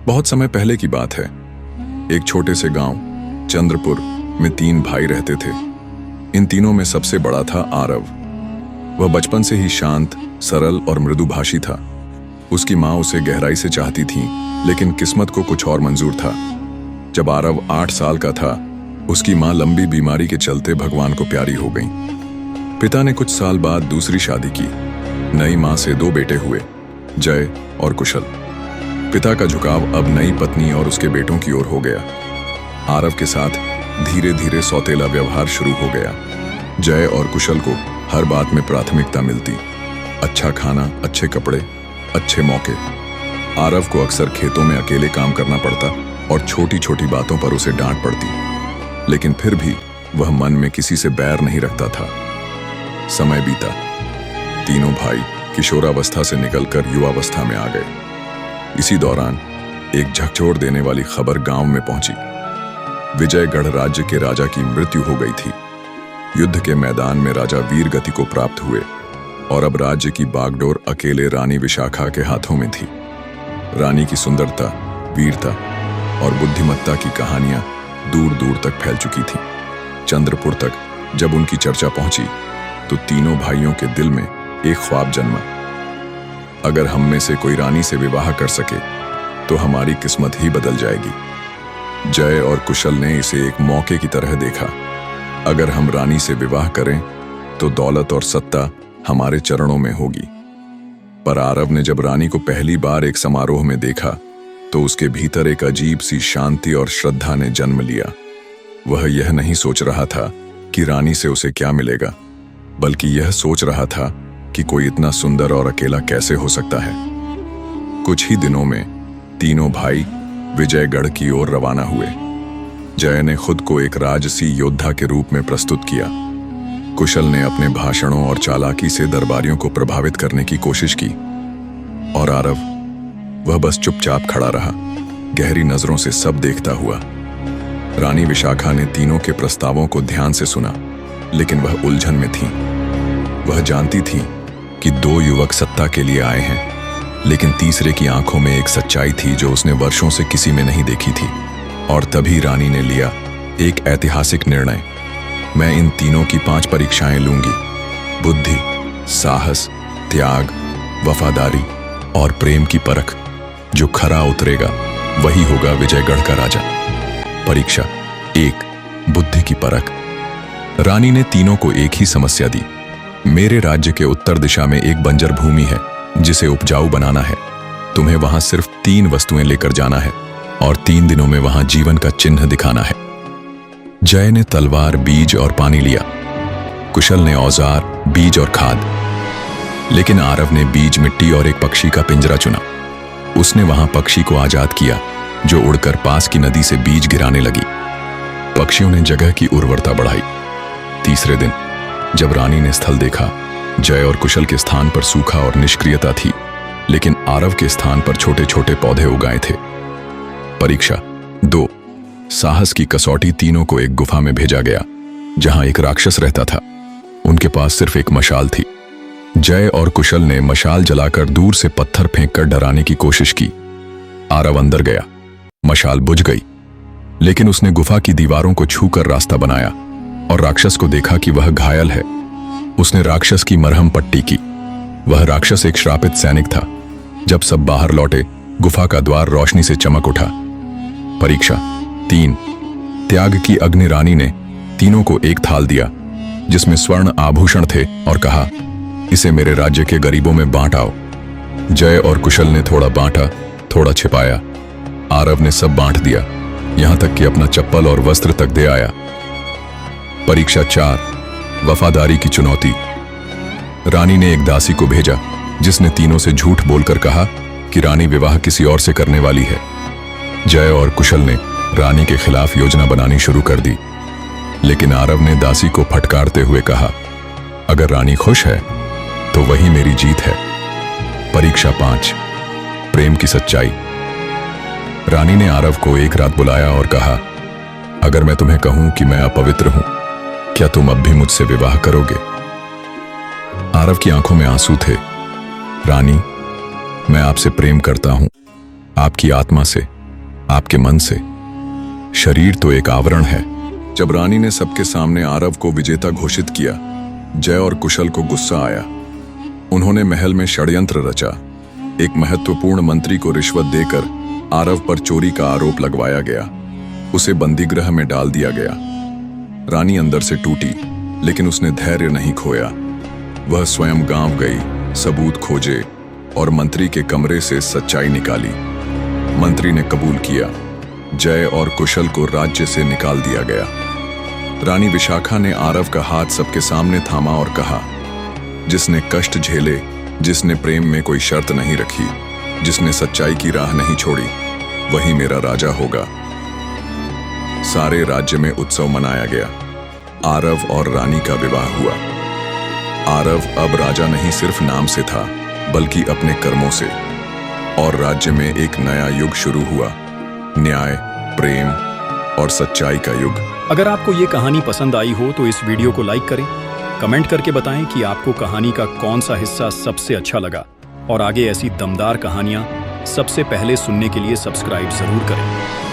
बहुत समय पहले की बात है। एक छोटे से गांव चंद्रपुर में 3 भाई रहते थे। इन तीनों में सबसे बड़ा था आरव। वह बचपन से ही शांत, सरल और मृदुभाषी था। उसकी माँ उसे गहराई से चाहती थी, लेकिन किस्मत को कुछ और मंजूर था। जब आरव 8 साल का था, उसकी माँ लंबी बीमारी के चलते भगवान को प्यारी हो गई। पिता ने कुछ साल बाद दूसरी शादी की। नई माँ से 2 बेटे हुए, जय और कुशल। पिता का झुकाव अब नई पत्नी और उसके बेटों की ओर हो गया। आरव के साथ धीरे धीरे सौतेला व्यवहार शुरू हो गया। जय और कुशल को हर बात में प्राथमिकता मिलती। अच्छा खाना, अच्छे कपड़े, अच्छे मौके। आरव को अक्सर खेतों में अकेले काम करना पड़ता और छोटी छोटी बातों पर उसे डांट पड़ती, लेकिन फिर भी वह मन में किसी से बैर नहीं रखता था। समय बीता। तीनों भाई किशोरावस्था से निकलकर युवावस्था में आ गए। इसी दौरान एक झकझोर देने वाली खबर गांव में पहुंची। विजयगढ़ राज्य के राजा की मृत्यु हो गई थी। युद्ध के मैदान में राजा वीर गति को प्राप्त हुए और अब राज्य की बागडोर अकेले रानी विशाखा के हाथों में थी। रानी की सुंदरता, वीरता और बुद्धिमत्ता की कहानियां दूर दूर तक फैल चुकी थी। चंद्रपुर तक जब उनकी चर्चा पहुंची तो तीनों भाइयों के दिल में एक ख्वाब जन्मा। अगर हम में से कोई रानी से विवाह कर सके तो हमारी किस्मत ही बदल जाएगी। जय और कुशल ने इसे एक मौके की तरह देखा। अगर हम रानी से विवाह करें तो दौलत और सत्ता हमारे चरणों में होगी। पर आरव ने जब रानी को पहली बार एक समारोह में देखा तो उसके भीतर एक अजीब सी शांति और श्रद्धा ने जन्म लिया। वह यह नहीं सोच रहा था कि रानी से उसे क्या मिलेगा, बल्कि यह सोच रहा था कि कोई इतना सुंदर और अकेला कैसे हो सकता है। कुछ ही दिनों में तीनों भाई विजयगढ़ की ओर रवाना हुए। जय ने खुद को एक राजसी योद्धा के रूप में प्रस्तुत किया। कुशल ने अपने भाषणों और चालाकी से दरबारियों को प्रभावित करने की कोशिश की, और आरव, वह बस चुपचाप खड़ा रहा, गहरी नजरों से सब देखता हुआ। रानी विशाखा ने तीनों के प्रस्तावों को ध्यान से सुना, लेकिन वह उलझन में थी। वह जानती थी कि 2 युवक सत्ता के लिए आए हैं, लेकिन तीसरे की आंखों में एक सच्चाई थी जो उसने वर्षों से किसी में नहीं देखी थी। और तभी रानी ने लिया एक ऐतिहासिक निर्णय। मैं इन तीनों की 5 परीक्षाएं लूंगी। बुद्धि, साहस, त्याग, वफादारी और प्रेम की परख। जो खरा उतरेगा वही होगा विजयगढ़ का राजा। परीक्षा 1, बुद्धि की परख। रानी ने तीनों को एक ही समस्या दी। मेरे राज्य के उत्तर दिशा में एक बंजर भूमि है जिसे उपजाऊ बनाना है। तुम्हें वहां सिर्फ 3 वस्तुएं लेकर जाना है और 3 दिनों में वहां जीवन का चिन्ह दिखाना है। जय ने तलवार, बीज और पानी लिया। कुशल ने औजार, बीज और खाद। लेकिन आरव ने बीज, मिट्टी और एक पक्षी का पिंजरा चुना। उसने वहां पक्षी को आजाद किया, जो उड़कर पास की नदी से बीज गिराने लगी। पक्षियों ने जगह की उर्वरता बढ़ाई। तीसरे दिन जब रानी ने स्थल देखा, जय और कुशल के स्थान पर सूखा और निष्क्रियता थी, लेकिन आरव के स्थान पर छोटे छोटे पौधे उगाए थे। परीक्षा 2, साहस की कसौटी। तीनों को एक गुफा में भेजा गया जहां एक राक्षस रहता था। उनके पास सिर्फ एक मशाल थी। जय और कुशल ने मशाल जलाकर दूर से पत्थर फेंककर डराने की कोशिश की। आरव अंदर गया। मशाल बुझ गई, लेकिन उसने गुफा की दीवारों को छूकर रास्ता बनाया और राक्षस को देखा कि वह घायल है। उसने राक्षस की मरहम पट्टी की। वह राक्षस एक श्रापित सैनिक था। जब सब बाहर लौटे, गुफा का द्वार रोशनी से चमक उठा। परीक्षा 3, त्याग की अग्नि। रानी ने तीनों को एक थाल दिया जिसमें स्वर्ण आभूषण थे और कहा, इसे मेरे राज्य के गरीबों में बांट आओ। जय और कुशल ने थोड़ा बांटा, थोड़ा छिपाया। आरव ने सब बांट दिया, यहां तक कि अपना चप्पल और वस्त्र तक दे आया। परीक्षा 4, वफादारी की चुनौती। रानी ने एक दासी को भेजा जिसने तीनों से झूठ बोलकर कहा कि रानी विवाह किसी और से करने वाली है। जय और कुशल ने रानी के खिलाफ योजना बनानी शुरू कर दी, लेकिन आरव ने दासी को फटकारते हुए कहा, अगर रानी खुश है तो वही मेरी जीत है। परीक्षा 5, प्रेम की सच्चाई। रानी ने आरव को एक रात बुलाया और कहा, अगर मैं तुम्हें कहूं कि मैं अपवित्र हूं, क्या तुम अब भी मुझसे विवाह करोगे? आरव की आंखों में आंसू थे। रानी, मैं आपसे प्रेम करता हूं, आपकी आत्मा से, आपके मन से। शरीर तो एक आवरण है। जब रानी ने सबके सामने आरव को विजेता घोषित किया, जय और कुशल को गुस्सा आया। उन्होंने महल में षड्यंत्र रचा। एक महत्वपूर्ण मंत्री को रिश्वत देकर आरव पर चोरी का आरोप लगवाया गया। उसे बंदीगृह में डाल दिया गया। रानी अंदर से टूटी, लेकिन उसने धैर्य नहीं खोया। वह स्वयं गांव गई, सबूत खोजे और मंत्री के कमरे से सच्चाई निकाली। मंत्री ने कबूल किया। जय और कुशल को राज्य से निकाल दिया गया। रानी विशाखा ने आरव का हाथ सबके सामने थामा और कहा, जिसने कष्ट झेले, जिसने प्रेम में कोई शर्त नहीं रखी, जिसने सच्चाई की राह नहीं छोड़ी, वही मेरा राजा होगा। सारे राज्य में उत्सव मनाया गया। आरव और रानी का विवाह हुआ। आरव अब राजा नहीं सिर्फ नाम से था, बल्कि अपने कर्मों से। और राज्य में एक नया युग शुरू हुआ, न्याय, प्रेम और सच्चाई का युग। अगर आपको ये कहानी पसंद आई हो तो इस वीडियो को लाइक करें, कमेंट करके बताएं कि आपको कहानी का कौन सा हिस्सा सबसे अच्छा लगा, और आगे ऐसी दमदार कहानियां सबसे पहले सुनने के लिए सब्सक्राइब जरूर करें।